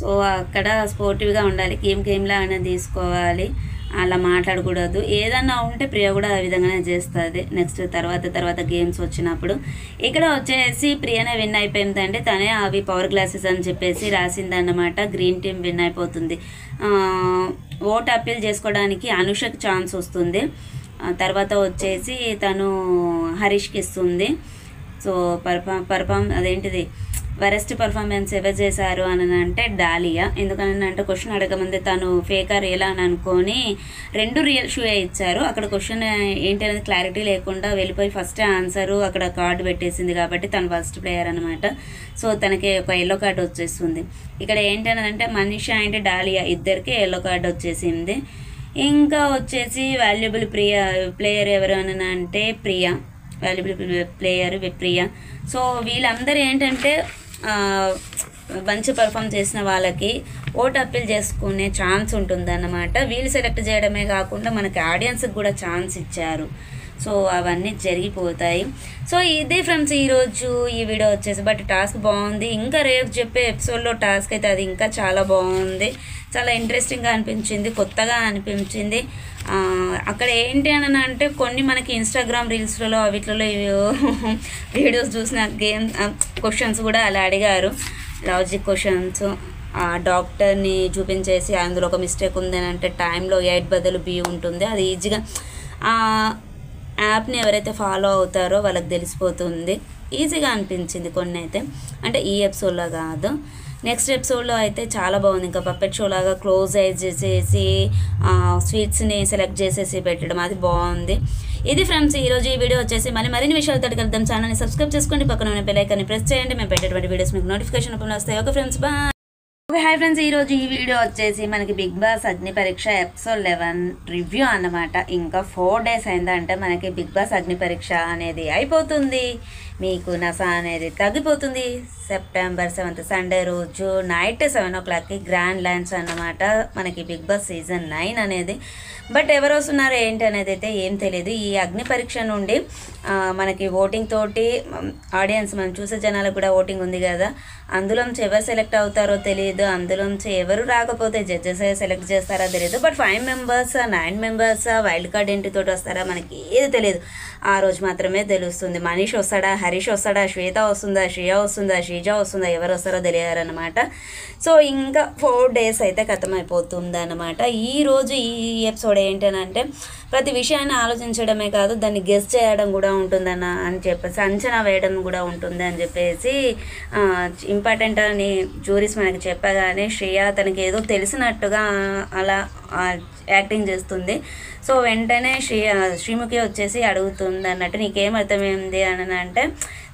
So అక్కడ స్పోర్టివ్గా ఉండాలి, గేమ్లా అనేది తీసుకోవాలి, అలా మాట్లాడకూడదు. ఏదన్నా ఉంటే ప్రియ కూడా ఆ విధంగానే చేస్తుంది నెక్స్ట్ తర్వాత గేమ్స్ వచ్చినప్పుడు. ఇక్కడ వచ్చేసి ప్రియనే విన్ అయిపోయిందంటే తనే అవి పవర్ గ్లాసెస్ అని చెప్పేసి రాసిందన్నమాట. గ్రీన్ టీమ్ విన్ అయిపోతుంది. ఓట్ అప్పీల్ చేసుకోవడానికి అనుషకి ఛాన్స్ వస్తుంది. తర్వాత వచ్చేసి తను హరీష్కి ఇస్తుంది. సో అదేంటిది వరెస్ట్ పర్ఫార్మెన్స్ ఎవరు చేశారు అని అంటే డాలియా. ఎందుకనంటే క్వశ్చన్ అడగమంది తను ఫేకర్ ఎలా అని అనుకొని 2 రియల్ షూ ఇచ్చారు. అక్కడ క్వశ్చన్ ఏంటి అనేది క్లారిటీ లేకుండా వెళ్ళిపోయి ఫస్ట్ ఆన్సరు అక్కడ కార్డు పెట్టేసింది కాబట్టి తను ఫస్ట్ ప్లేయర్ అనమాట. సో తనకి ఒక ఎల్లో కార్డు వచ్చేస్తుంది. ఇక్కడ ఏంటంటే మనీషా అండ్ డాలియా ఇద్దరికి ఎల్లో కార్డు వచ్చేసింది. ఇంకా వచ్చేసి వాల్యుబుల్ ప్లేయర్ ఎవరు అని అంటే వాల్యుబుల్ ప్లేయర్ ప్రియ. సో వీళ్ళందరూ ఏంటంటే మంచి పర్ఫామ్ చేసిన వాళ్ళకి ఓట్ అప్పీల్ చేసుకునే ఛాన్స్ ఉంటుందన్నమాట. వీళ్ళు సెలెక్ట్ చేయడమే కాకుండా మనకి ఆడియన్స్కి కూడా ఛాన్స్ ఇచ్చారు. సో అవన్నీ జరిగిపోతాయి. సో ఇదే ఫ్రెండ్స్ ఈరోజు ఈ వీడియో వచ్చేసి. బట్ టాస్క్ బాగుంది. ఇంకా రేపు చెప్పే ఎపిసోడ్లో టాస్క్ అయితే అది ఇంకా చాలా బాగుంది, చాలా ఇంట్రెస్టింగ్గా అనిపించింది, కొత్తగా అనిపించింది. అక్కడ ఏంటి అని అంటే కొన్ని మనకి ఇన్స్టాగ్రామ్ రీల్స్లలో వీటిలలో వీడియోస్ చూసిన క్వశ్చన్స్ కూడా అలా అడిగారు, లాజిక్ క్వశ్చన్స్. డాక్టర్ని చూపించేసి అందులో ఒక మిస్టేక్ ఉంది అని అంటే టైంలో 8 బదులు B ఉంటుంది. అది ఈజీగా యాప్ని ఎవరైతే ఫాలో అవుతారో వాళ్ళకి తెలిసిపోతుంది. ఈజీగా అనిపించింది కొన్ని అయితే. అంటే ఈ ఎపిసోడ్లో కాదు, నెక్స్ట్ ఎపిసోడ్లో అయితే చాలా బాగుంది. ఇంకా పప్పెట్ షో లాగా క్లోజ్ చేసేసి స్వీట్స్ని సెలెక్ట్ చేసేసి పెట్టడం, అది బాగుంది. ఇది ఫ్రెండ్స్ ఈరోజు ఈ వీడియో వచ్చేసి. మరిన్ని విషయాలతో కలుద్దాం. ఛానల్ని సబ్స్క్రైబ్ చేసుకోండి, పక్కన ఉన్న బెల్ ఐకాన్ని ప్రెస్ చేయండి. మేము పెట్టేటువంటి వీడియోస్ మీకు నోటిఫికేషన్ రూపంలో వస్తాయి. Okay friends, bye. Okay hi friends, ఈరోజు ఈ వీడియో వచ్చేసి మనకి బిగ్ బాస్ అగ్ని పరీక్ష ఎపిసోడ్ 11 రివ్యూ అన్నమాట. ఇంకా 4 days అయిందంటే మనకి బిగ్ బాస్ అగ్ని పరీక్ష అనేది అయిపోతుంది. మీకు నసా అనేది తగ్గిపోతుంది. September 7th సండే రోజు నైట్ 7 o'clockకి గ్రాండ్ లాంచ్ అన్నమాట మనకి బిగ్ బాస్ సీజన్ 9 అనేది. బట్ ఎవరు వస్తున్నారు ఏంటి అనేది అయితే ఏం తెలియదు. ఈ అగ్ని పరీక్ష నుండి మనకి ఓటింగ్ తోటి ఆడియన్స్ మనం చూసే జనాలకు కూడా ఓటింగ్ ఉంది కదా, అందులోంచి ఎవరు సెలెక్ట్ అవుతారో తెలియదు, అందులోంచి ఎవరు రాకపోతే జడ్జెస్ సెలెక్ట్ చేస్తారో తెలియదు. But 5 members 9 members wild card ఎంట్రీతో వస్తారా మనకి ఏది తెలియదు. ఆ రోజు మాత్రమే తెలుస్తుంది. మనీష్ వస్తాడా, హరీష్ వస్తాడా, శ్వేత వస్తుందా, శ్రేయ వస్తుందా, శ్రీజ వస్తుందా, ఎవరు వస్తారో తెలియారనమాట. సో ఇంకా 4 days అయితే ఖతమైపోతుంది అనమాట. ఈరోజు ఈ ఎపిసోడ్ ఏంటనంటే ప్రతి విషయాన్ని ఆలోచించడమే కాదు, దాన్ని గెస్ చేయడం కూడా ఉంటుందన్న అని చెప్పేసి, అంచనా వేయడం కూడా ఉంటుంది అని చెప్పేసి ఇంపార్టెంట్ అని జ్యూరీస్ మనకి చెప్పగానే శ్రేయ తనకి ఏదో తెలిసినట్టుగా అలా యాక్టింగ్ చేస్తుంది. సో వెంటనే శ్రీముఖి వచ్చేసి అడుగుతుంది అన్నట్టు, నీకేం అర్థమైంది అని అంటే,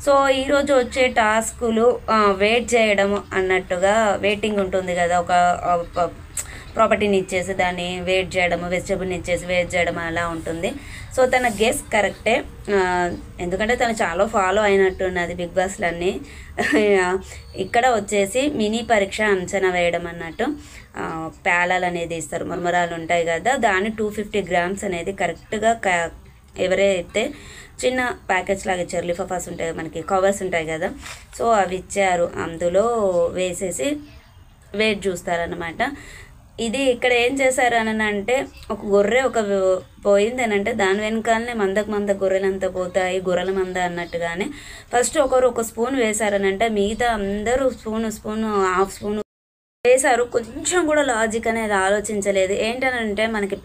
సో ఈరోజు వచ్చే టాస్కులు వెయిట్ చేయడం అన్నట్టుగా, వెయిటింగ్ ఉంటుంది కదా, ఒక ప్రాపర్టీని ఇచ్చేసి దాన్ని వెయిట్ చేయడము, వెజిటబుల్ని ఇచ్చేసి వెయిట్ చేయడం అలా ఉంటుంది. సో తన గెస్ కరెక్టే, ఎందుకంటే తను చాలా ఫాలో అయినట్టున్నది బిగ్ బాస్లన్నీ. ఇక్కడ వచ్చేసి మినీ పరీక్ష అంచనా వేయడం అన్నట్టు. పేలాలు అనేది ఇస్తారు, మరమరాలు ఉంటాయి కదా, దాన్ని 250 grams అనేది కరెక్ట్గా ఎవరైతే చిన్న ప్యాకెట్స్ లాగా ఇచ్చారు, లిఫాఫాస్ ఉంటాయి మనకి, కవర్స్ ఉంటాయి కదా, సో అవి ఇచ్చారు, అందులో వేసేసి వెయిట్ చూస్తారన్నమాట. ఇది ఇక్కడ ఏం చేశారు అని అంటే, ఒక గొర్రె పోయింది అని అంటే దాని వెనకాలనే మంద గొర్రెలంతా పోతాయి, గొర్రెల మంద అన్నట్టుగానే ఫస్ట్ ఒకరు ఒక స్పూన్ వేశారనంటే మిగతా అందరూ స్పూన్ హాఫ్ స్పూన్ వేశారు. కొంచెం కూడా లాజిక్ అనేది ఆలోచించలేదు. ఏంటనంటే మనకి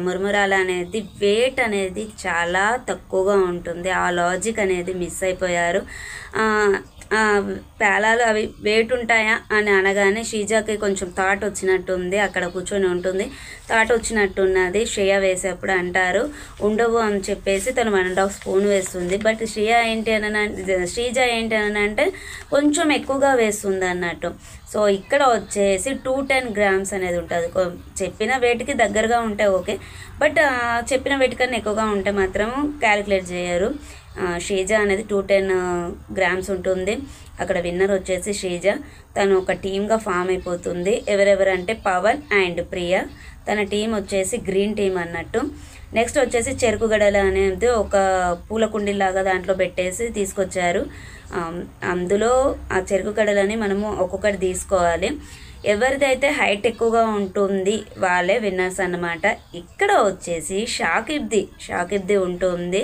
మురమురాలు అనేది వెయిట్ అనేది చాలా తక్కువగా ఉంటుంది, ఆ లాజిక్ అనేది మిస్ అయిపోయారు. పేలాలు అవి వెయిట్ ఉంటాయా అని అనగానే శ్రీజాకి కొంచెం థాట్ వచ్చినట్టుంది, అక్కడ కూర్చొని ఉంటుంది, థాట్ వచ్చినట్టున్నది. శ్రేయ వేసేప్పుడు అంటారు ఉండవు అని చెప్పేసి తను 1.5 స్పూన్ వేస్తుంది. బట్ శ్రీజ ఏంటి అని అంటే కొంచెం ఎక్కువగా వేస్తుంది అన్నట్టు. సో ఇక్కడ వచ్చేసి 210 grams అనేది ఉంటుంది. చెప్పిన వెయిట్కి దగ్గరగా ఉంటే ఓకే, బట్ చెప్పిన వెయిట్ కన్నా ఎక్కువగా ఉంటే మాత్రం క్యాలిక్యులేట్ చేయరు. శ్రీజ అనేది 210 grams ఉంటుంది. అక్కడ విన్నర్ వచ్చేసి శ్రీజ. తను ఒక టీమ్గా ఫామ్ అయిపోతుంది. ఎవరెవరంటే పవన్ అండ్ ప్రియ. తన టీం వచ్చేసి గ్రీన్ టీం అన్నట్టు. నెక్స్ట్ వచ్చేసి చెరుకు గడలు అనేది ఒక పూల కుండీలాగా దాంట్లో పెట్టేసి తీసుకొచ్చారు. అందులో ఆ చెరుకు గడలని మనము ఒక్కొక్కటి తీసుకోవాలి. ఎవరిదైతే హైట్ ఎక్కువగా ఉంటుంది వాళ్ళే విన్నర్స్ అన్నమాట. ఇక్కడ వచ్చేసి షాకిబ్ది ఉంటుంది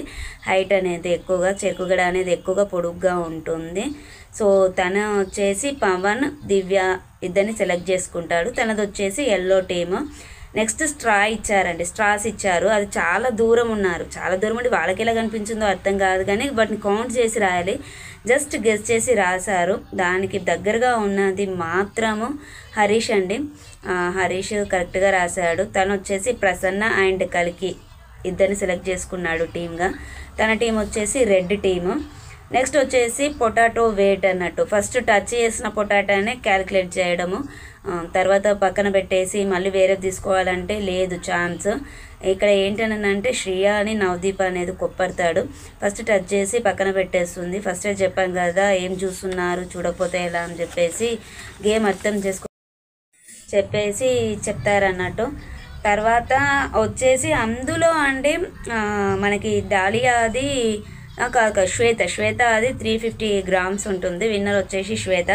హైట్ అనేది ఎక్కువగా, చెరుకుగడ అనేది ఎక్కువగా పొడుగ్గా ఉంటుంది. సో తను వచ్చేసి పవన్, దివ్య ఇద్దరిని సెలెక్ట్ చేసుకుంటాడు. తనది వచ్చేసి ఎల్లో టీమ్. నెక్స్ట్ స్ట్రాస్ ఇచ్చారు. అది చాలా దూరం ఉన్నారు, చాలా దూరం ఉండి వాళ్ళకి ఎలా కనిపించిందో అర్థం కాదు, కానీ వాటిని కౌంట్ చేసి రాయాలి. జస్ట్ గెస్ చేసి రాశారు. దానికి దగ్గరగా ఉన్నది మాత్రము హరీష్ అండి. హరీష్ కరెక్ట్గా రాశాడు. తను వచ్చేసి ప్రసన్న అండ్ కల్కి ఇద్దరిని సెలెక్ట్ చేసుకున్నాడు టీమ్గా. తన టీం వచ్చేసి రెడ్ టీము. నెక్స్ట్ వచ్చేసి పొటాటో వెయిట్ అన్నట్టు, ఫస్ట్ టచ్ చేసిన పొటాటోనే క్యాలిక్యులేట్ చేయడము, తర్వాత పక్కన పెట్టేసి మళ్ళీ వేరే తీసుకోవాలంటే లేదు ఛాన్స్. ఇక్కడ ఏంటనంటే శ్రియ అని నవదీప్ అనేది కొప్పడతాడు. ఫస్ట్ టచ్ చేసి పక్కన పెట్టేస్తుంది. ఫస్టే చెప్పాం కదా ఏం చూస్తున్నారు చూడకపోతే ఎలా అని చెప్పేసి గేమ్ అర్థం చెప్పేసి చెప్తారన్నట్టు. తర్వాత వచ్చేసి అందులో అంటే మనకి డాలియాది కాదు శ్వేత అది 350 grams ఉంటుంది. విన్నర్ వచ్చేసి శ్వేత.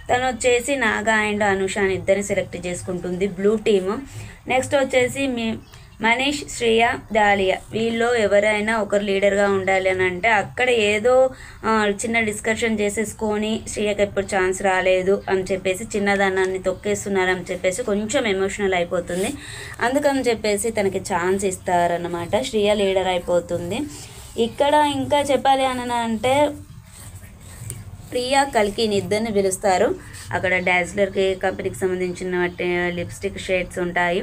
తను వచ్చేసి నాగా అండ్ అనుష అని ఇద్దరిని సెలెక్ట్ చేసుకుంటుంది బ్లూ టీము. నెక్స్ట్ వచ్చేసి మనీష్, శ్రేయ, డాలియా వీళ్ళు ఎవరైనా ఒకరు లీడర్గా ఉండాలి అని అంటే అక్కడ ఏదో చిన్న డిస్కషన్ చేసేసుకొని శ్రేయకి ఎప్పుడు ఛాన్స్ రాలేదు అని చెప్పేసి చిన్నదానాన్ని తొక్కేస్తున్నారని చెప్పేసి కొంచెం ఎమోషనల్ అయిపోతుంది. అందుకని చెప్పేసి తనకి ఛాన్స్ ఇస్తారన్నమాట. శ్రేయ లీడర్ అయిపోతుంది. ఇక్కడ ఇంకా చెప్పాలి అని అంటే ప్రియా, కల్కిని ఇద్దరిని పిలుస్తారు. అక్కడ డాజ్లర్కి కంపెనీకి సంబంధించిన లిప్స్టిక్ షేడ్స్ ఉంటాయి.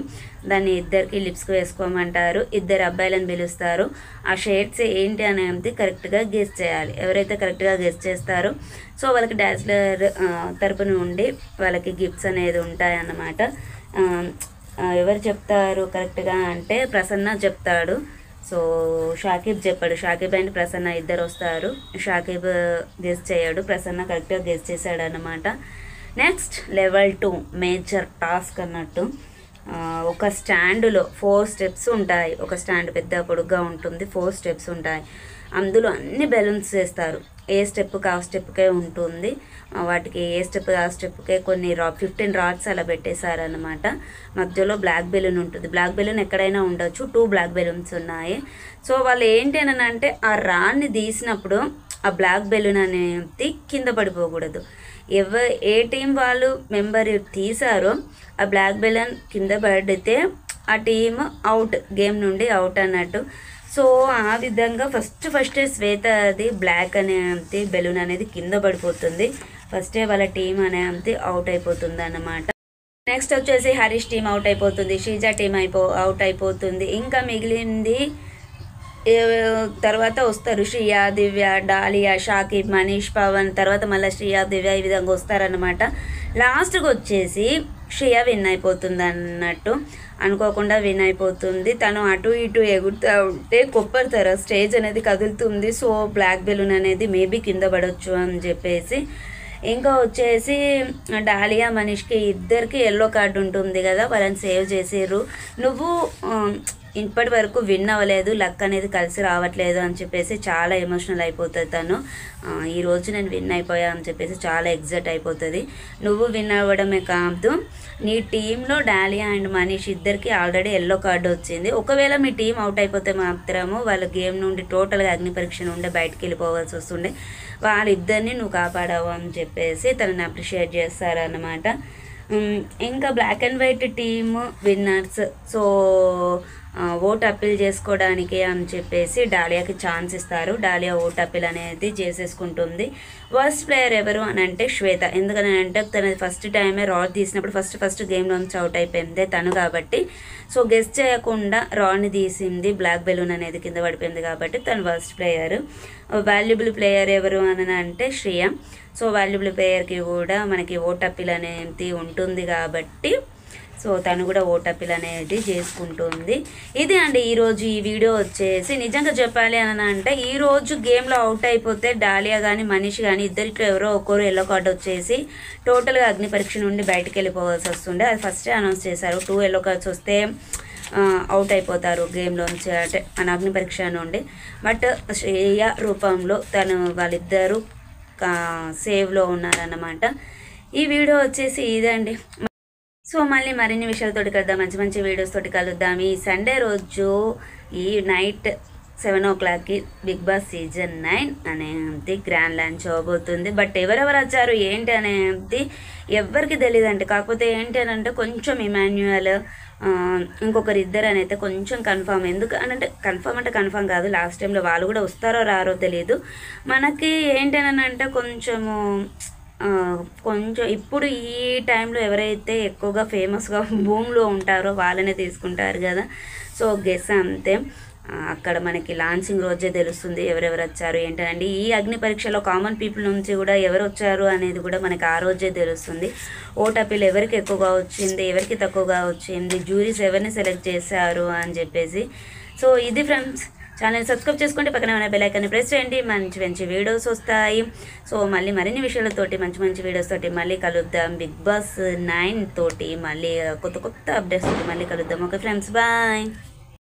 దాన్ని ఇద్దరికి లిప్స్కి వేసుకోమంటారు. ఇద్దరు అబ్బాయిలను పిలుస్తారు. ఆ షేడ్స్ ఏంటి అనేది కరెక్ట్గా గెస్ చేయాలి. ఎవరైతే కరెక్ట్గా గెస్ చేస్తారో సో వాళ్ళకి డాజ్లర్ తరపు నుండి వాళ్ళకి గిఫ్ట్స్ అనేది ఉంటాయన్నమాట. ఎవరు చెప్తారు కరెక్ట్గా అంటే ప్రసన్న చెప్తాడు. సో షాకిబ్ చెప్పాడు. షాకిబ్ అండ్ ప్రసన్న ఇద్దరు వస్తారు. షాకిబ్ గెస్ చేయడు, ప్రసన్న కరెక్ట్గా గెస్ చేశాడు అన్నమాట. నెక్స్ట్ లెవెల్ 2 మేజర్ టాస్క్ అన్నట్టు. ఒక స్టాండ్లో 4 steps ఉంటాయి. ఒక స్టాండ్ పెద్ద పొడుగ్గా ఉంటుంది, 4 steps ఉంటాయి. అందులో అన్ని బెలూన్స్ వేస్తారు. ఏ స్టెప్కి ఆ స్టెప్కే ఉంటుంది. వాటికి ఏ స్టెప్ ఆ స్టెప్కే కొన్ని 15 రాడ్స్ అలా పెట్టేశారనమాట. మధ్యలో బ్లాక్ బెలూన్ ఉంటుంది. బ్లాక్ బెలూన్ ఎక్కడైనా ఉండొచ్చు. 2 బ్లాక్ బెలూన్స్ ఉన్నాయి. సో వాళ్ళు ఏంటి అని అంటే ఆ రాడ్ని తీసినప్పుడు ఆ బ్లాక్ బెలూన్ అనేది కింద పడిపోకూడదు. ఏ టీం వాళ్ళు మెంబర్ తీసారో ఆ బ్లాక్ బెలూన్ కింద పడితే ఆ టీం అవుట్, గేమ్ నుండి అవుట్ అన్నట్టు. సో ఆ విధంగా ఫస్టే శ్వేత అది బ్లాక్ అనేది బెలూన్ అనేది కింద పడిపోతుంది. ఫస్టే వాళ్ళ టీం అనేది అవుట్ అయిపోతుంది అన్నమాట. నెక్స్ట్ వచ్చేసి హరీష్ టీం అవుట్ అయిపోతుంది, శ్రీజ టీం అవుట్ అయిపోతుంది. ఇంకా మిగిలింది తర్వాత వస్తారు శ్రియ, దివ్య, డాలియా, షాకిబ్, మనీష్, పవన్, తర్వాత మళ్ళీ శ్రియ, దివ్య ఈ విధంగా వస్తారనమాట. లాస్ట్కి వచ్చేసి శ్రియ విన్ అయిపోతుంది అన్నట్టు. అనుకోకుండా విన్ అయిపోతుంది. తను అటు ఇటు ఎగురుతూ ఉంటే కొప్పడతారు, స్టేజ్ అనేది కదులుతుంది. సో బ్లాక్ బెలూన్ అనేది మేబీ కింద పడవచ్చు అని చెప్పేసి. ఇంకా వచ్చేసి డాలియా, మనీష్కి ఇద్దరికి ఎల్లో కార్డు ఉంటుంది కదా, వాళ్ళని సేవ్ చేసారు. నువ్వు ఇప్పటి వరకు విన్ అవ్వలేదు, లక్ అనేది కలిసి రావట్లేదు అని చెప్పేసి చాలా ఎమోషనల్ అయిపోతుంది తను. ఈరోజు నేను విన్ అయిపోయా అని చెప్పేసి చాలా ఎగ్జైట్ అయిపోతుంది. నువ్వు విన్ అవ్వడమే కాదు, నీ టీంలో డాలియా అండ్ మనీష్ ఇద్దరికి ఆల్రెడీ ఎల్లో కార్డు వచ్చింది. ఒకవేళ మీ టీం అవుట్ అయిపోతే మాత్రము వాళ్ళ గేమ్ నుండి టోటల్గా అగ్ని పరీక్ష నుండి బయటకు వెళ్ళిపోవాల్సి వస్తుండే. వాళ్ళిద్దరిని నువ్వు కాపాడావు అని చెప్పేసి తనని అప్రిషియేట్ చేస్తారన్నమాట. ఇంకా black and white team winners. So vote appeal చేసుకోవడానికి అని చెప్పేసి డాలియాకి ఛాన్స్ ఇస్తారు. డాలియా ఓట్ అప్పీల్ అనేది చేసేసుకుంటుంది. వర్స్ట్ ప్లేయర్ ఎవరు అని అంటే శ్వేత. ఎందుకని అంటే తనది ఫస్ట్ టైమే రాడ్ తీసినప్పుడు ఫస్ట్ గేమ్లోంచి అవుట్ అయిపోయింది తను కాబట్టి. సో గెస్ట్ చేయకుండా రాడ్ని తీసింది, బ్లాక్ బెలూన్ అనేది కింద పడిపోయింది కాబట్టి తను వర్స్ట్ ప్లేయర్. వాల్యుబుల్ ప్లేయర్ ఎవరు అని అంటే శ్రేయ. సో వాల్యుబుల్ ప్లేయర్కి కూడా మనకి ఓట్ అప్పీల్ అనేది ఉంటుంది కాబట్టి సో తను కూడా ఓట్ అప్పీల్ అనేది చేసుకుంటుంది. ఇది అండి ఈరోజు ఈ వీడియో వచ్చేసి. నిజంగా చెప్పాలి అని అంటే ఈరోజు గేమ్లో అవుట్ అయిపోతే డాలియా కానీ మనీష్ కానీ ఇద్దరిట్లో ఎవరో ఒకరు ఎల్లో కార్డు వచ్చేసి టోటల్గా అగ్ని పరీక్ష నుండి బయటకు వెళ్ళిపోవాల్సి వస్తుండే. అది ఫస్టే అనౌన్స్ చేశారు. 2 ఎల్లో కార్డ్స్ వస్తే అవుట్ అయిపోతారు గేమ్లోంచి, అంటే మన అగ్ని పరీక్ష నుండి. బట్ శ్రేయ రూపంలో వాళ్ళిద్దరూ సేవ్లో ఉన్నారన్నమాట. ఈ వీడియో వచ్చేసి ఇదండి. సో మళ్ళీ మరిన్ని విషయాలతోటి కలుద్దాం, మంచి మంచి వీడియోస్ తోటి కలుద్దాం. ఈ సండే రోజు ఈ నైట్ 7 o'clockకి బిగ్ బాస్ సీజన్ 9 అనేది గ్రాండ్ లాంచ్ అవబోతుంది. బట్ ఎవరెవరు వచ్చారు ఏంటి అనేది ఎవరికి తెలియదండి. కాకపోతే ఏంటి అని అంటే కొంచెం ఇమాన్యుయల్ ఇంకొకరు ఇద్దరు అని అయితే కొంచెం కన్ఫామ్. ఎందుకు అని అంటే కన్ఫామ్ కాదు, లాస్ట్ టైంలో వాళ్ళు కూడా వస్తారో రారో తెలియదు. మనకి ఏంటి అని అంటే కొంచెం ఇప్పుడు ఈ టైంలో ఎవరైతే ఎక్కువగా ఫేమస్గా భూమిలో ఉంటారో వాళ్ళనే తీసుకుంటారు కదా. సో గెస్ అంతే. అక్కడ మనకి లాంచింగ్ రోజే తెలుస్తుంది ఎవరెవరు వచ్చారు ఏంటండి. ఈ అగ్ని పరీక్షలో కామన్ పీపుల్ నుంచి కూడా ఎవరు వచ్చారు అనేది కూడా మనకి ఆ రోజే తెలుస్తుంది. ఓట్ అప్పీల్ ఎవరికి ఎక్కువగా వచ్చింది, ఎవరికి తక్కువగా వచ్చింది, జ్యూరీస్ ఎవరిని సెలెక్ట్ చేశారు అని చెప్పేసి. సో ఇది ఫ్రెండ్స్, ఛానల్ సబ్స్క్రైబ్ చేసుకుంటే పక్కన ఉన్న బెల్ ఐకాన్ని ప్రెస్ చేయండి, మంచి మంచి వీడియోస్ వస్తాయి. సో మళ్ళీ మరిన్ని విషయాలతోటి మంచి మంచి వీడియోస్ తోటి మళ్ళీ కలుద్దాం. బిగ్ బాస్ 9 తోటి మళ్ళీ కొత్త అప్డేట్స్ తోటి మళ్ళీ కలుద్దాం. Okay friends, bye.